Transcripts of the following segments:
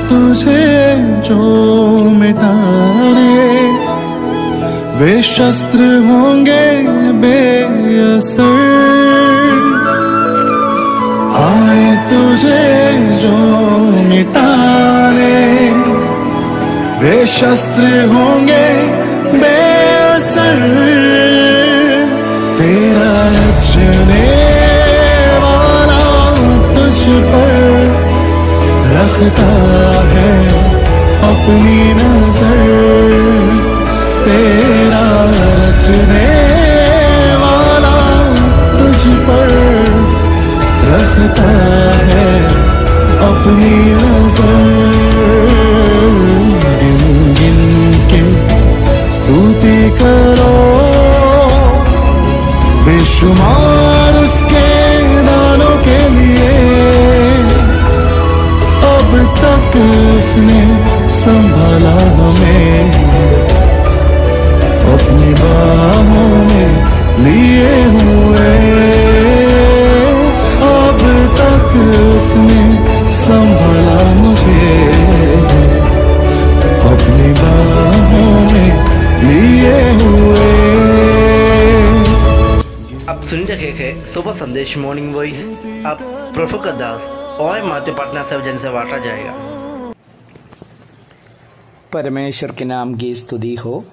तुझे जो मिटाने वे शस्त्र होंगे बेअसर। आए तुझे जो मिटाने वे शस्त्र होंगे बेअसर। तेरा रचने वाला तुझ पर रखता है अपनी नजर। तेरा रचने वाला तुझ पर रखता है अपनी नजर। गिन गिन के स्तुति करो बेशुमार उसके दानों के लिए। अब तक उसने संभाला हमें अपनी बाहों में लिए हुए। अब तक उसने संभाला मुझे अपनी बाहों में लिए हुए। आप सुन रहे हैं सुबह संदेश मॉर्निंग वॉइस। अब प्रफुल्ल दास और मातृ पटना से वजन से बांटा जाएगा। परमेश्वर के नाम की स्तुति हो।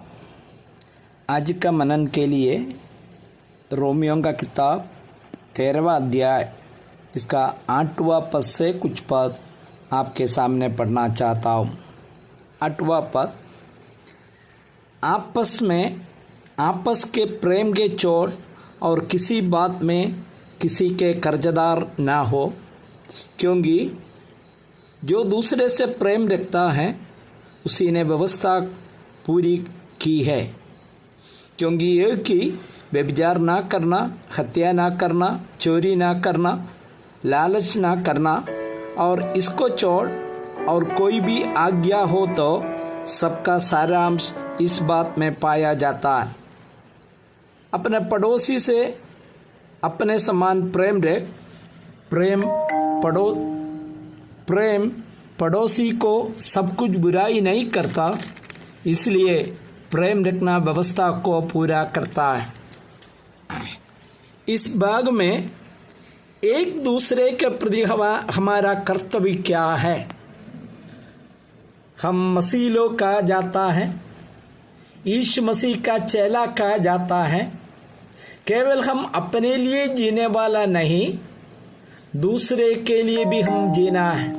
आज का मनन के लिए रोमियों का किताब 13वां अध्याय इसका 8वां पद से कुछ पद आपके सामने पढ़ना चाहता हूँ। 8वां पद, आपस के प्रेम के चोट और किसी बात में किसी के कर्जदार ना हो, क्योंकि जो दूसरे से प्रेम रखता है उसी ने व्यवस्था पूरी की है। क्योंकि यह कि व्यभिचार ना करना, हत्या ना करना, चोरी ना करना, लालच ना करना और इसको छोड़ और कोई भी आज्ञा हो तो सबका सारांश इस बात में पाया जाता है। अपने पड़ोसी से अपने समान प्रेम रख। प्रेम पड़ोसी को सब कुछ बुराई नहीं करता, इसलिए प्रेम रखना व्यवस्था को पूरा करता है। इस भाग में एक दूसरे के प्रति हमारा कर्तव्य क्या है। हम मसीह लोग कहा जाता है, यीशु मसीह का चेला कहा जाता है। केवल हम अपने लिए जीने वाला नहीं, दूसरे के लिए भी हम जीना है।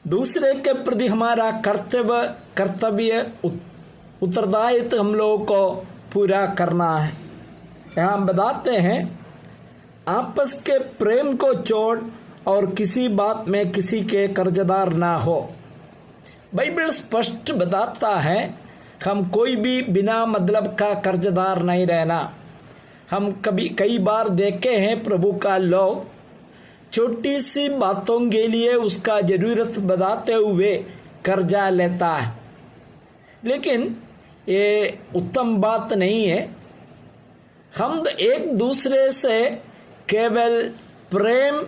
दूसरे के प्रति हमारा कर्तव्य उत्तरदायित्व हम लोगों को पूरा करना है। यहाँ हम बताते हैं, आपस के प्रेम को छोड़ और किसी बात में किसी के कर्जदार ना हो। बाइबल स्पष्ट बताता है, हम कोई भी बिना मतलब का कर्जदार नहीं रहना। हम कई बार देखे हैं प्रभु का लोग छोटी सी बातों के लिए उसका जरूरत बताते हुए कर्जा लेता है, लेकिन ये उत्तम बात नहीं है। हम एक दूसरे से केवल प्रेम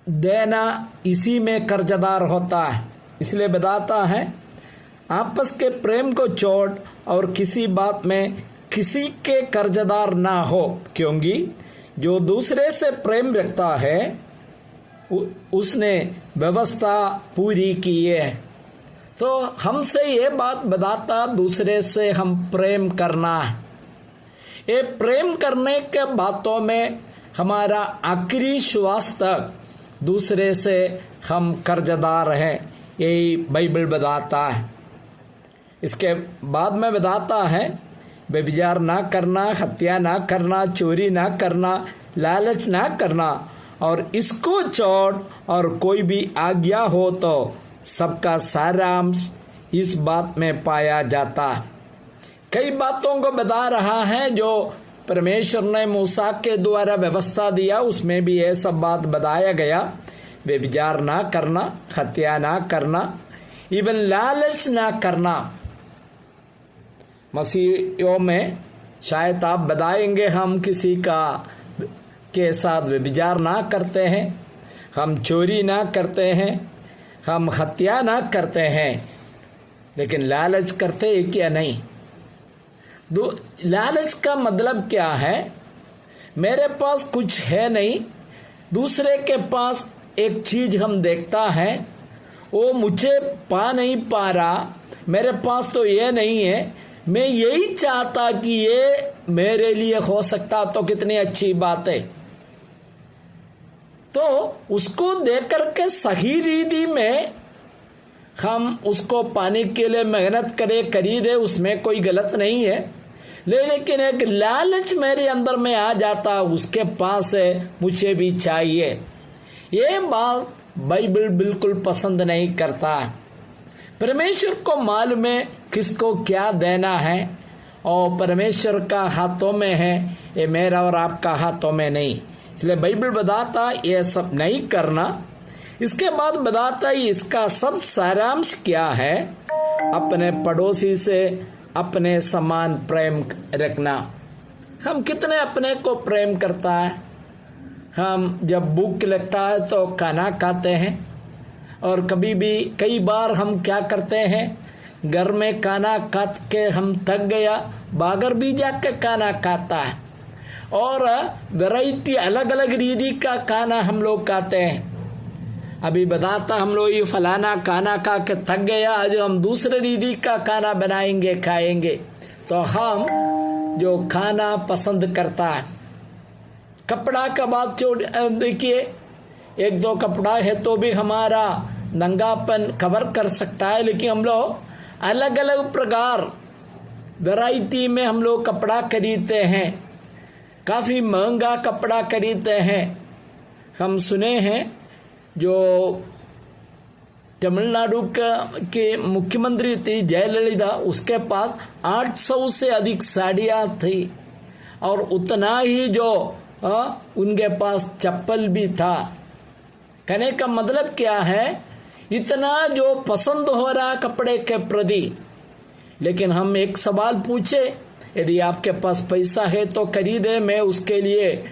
देना, इसी में कर्जदार होता है। इसलिए बताता है, आपस के प्रेम को छोड़ और किसी बात में किसी के कर्जदार ना हो, क्योंकि जो दूसरे से प्रेम रखता है उसने व्यवस्था पूरी की है। तो हमसे ये बात बताता, दूसरे से हम प्रेम करना है। ये प्रेम करने के बातों में हमारा आखिरी श्वास तक दूसरे से हम कर्जदार हैं, यही बाइबल बताता है। इसके बाद में बताता है, व्यभिचार ना करना, हत्या ना करना, चोरी ना करना, लालच ना करना और इसको छोड़ और कोई भी आज्ञा हो तो सबका सारांश इस बात में पाया जाता है। कई बातों को बता रहा है जो परमेश्वर ने मूसा के द्वारा व्यवस्था दिया, उसमें भी ये सब बात बताया गया। व्यभिचार ना करना, हत्या ना करना, इवन लालच ना करना। मसीहियों में शायद आप बताएंगे, हम किसी के साथ व्यभिचार ना करते हैं, हम चोरी ना करते हैं, हम हत्या ना करते हैं, लेकिन लालच करते हैं क्या नहीं? लालच का मतलब क्या है? मेरे पास कुछ है नहीं, दूसरे के पास एक चीज हम देखता है, वो मुझे पा नहीं पा रहा, मेरे पास तो ये नहीं है, मैं यही चाहता कि ये मेरे लिए हो सकता तो कितनी अच्छी बात है। तो उसको देख करके सही रीति में हम उसको पाने के लिए मेहनत करें, खरीदे, उसमें कोई गलत नहीं है। लेकिन एक लालच मेरे अंदर में आ जाता, उसके पास है, मुझे भी चाहिए, ये बात बाइबल बिल्कुल पसंद नहीं करता। परमेश्वर को मालूम है किसको क्या देना है, और परमेश्वर का हाथों में है, ये मेरा और आपका हाथों में नहीं। इसलिए बाइबल बताता ये सब नहीं करना। इसके बाद बताता है इसका सब सारांश क्या है, अपने पड़ोसी से अपने समान प्रेम रखना। हम कितने अपने को प्रेम करता है? हम जब भूख लगता है तो खाना खाते हैं, और कई बार हम क्या करते हैं, घर में खाना खा के हम थक गया, बाहर भी जाकर खाना खाता है, और वैरायटी अलग अलग रीति का खाना हम लोग खाते हैं। अभी बताता हम लोग ये फलाना खाना खा के थक गया, आज हम दूसरे रीति का खाना बनाएंगे खाएंगे। तो हम जो खाना पसंद करता है, कपड़ा का बात देखिए, एक दो कपड़ा है तो भी हमारा नंगापन कवर कर सकता है, लेकिन हम लोग अलग अलग प्रकार वैरायटी में हम लोग कपड़ा खरीदते हैं, काफ़ी महंगा कपड़ा खरीदते हैं। हम सुने हैं जो तमिलनाडु के मुख्यमंत्री थी जयललिता, उसके पास 800 से अधिक साड़ियाँ थी, और उतना ही जो उनके पास चप्पल भी था। कहने का मतलब क्या है, इतना जो पसंद हो रहा कपड़े के प्रति। लेकिन हम एक सवाल पूछे, यदि आपके पास पैसा है तो खरीदे, मैं उसके लिए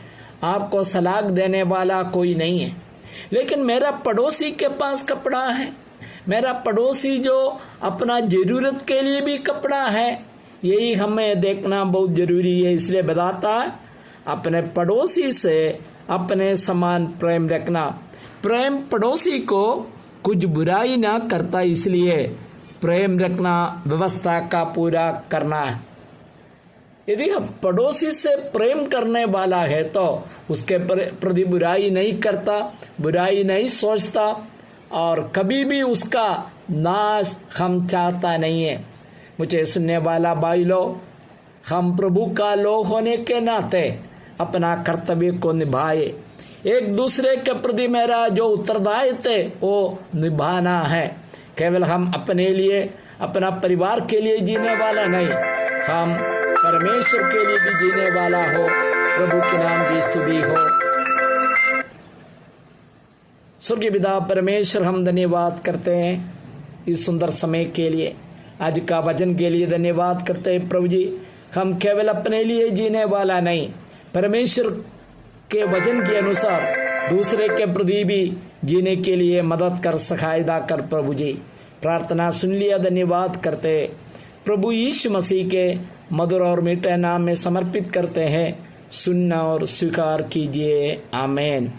आपको सलाह देने वाला कोई नहीं है। लेकिन मेरा पड़ोसी के पास कपड़ा है, मेरा पड़ोसी जो अपना जरूरत के लिए भी कपड़ा है, यही हमें देखना बहुत जरूरी है। इसलिए बताता है अपने पड़ोसी से अपने समान प्रेम रखना। प्रेम पड़ोसी को कुछ बुराई ना करता, इसलिए प्रेम रखना व्यवस्था का पूरा करना है। यदि हम पड़ोसी से प्रेम करने वाला है तो उसके प्रति बुराई नहीं करता, बुराई नहीं सोचता, और कभी भी उसका नाश हम चाहता नहीं है। मुझे सुनने वाला भाई लोग, हम प्रभु का लोग होने के नाते अपना कर्तव्य को निभाए। एक दूसरे के प्रति मेरा जो उत्तरदायित्व है वो निभाना है। केवल हम अपने लिए, अपना परिवार के लिए जीने वाला नहीं, हम परमेश्वर के लिए भी जीने वाला हो। प्रभु के नाम की स्तुति हो। स्वर्गीय पिता परमेश्वर, हम धन्यवाद करते हैं इस सुंदर समय के लिए, आज का वचन के लिए धन्यवाद करते हैं प्रभु जी। हम केवल अपने लिए जीने वाला नहीं, परमेश्वर के वचन के अनुसार दूसरे के प्रति भी जीने के लिए मदद कर, सहायता कर प्रभु जी। प्रार्थना सुन लिया, धन्यवाद करते प्रभु यीशु मसीह के मधुर और मीठे नाम में समर्पित करते हैं। सुनना और स्वीकार कीजिए, आमीन।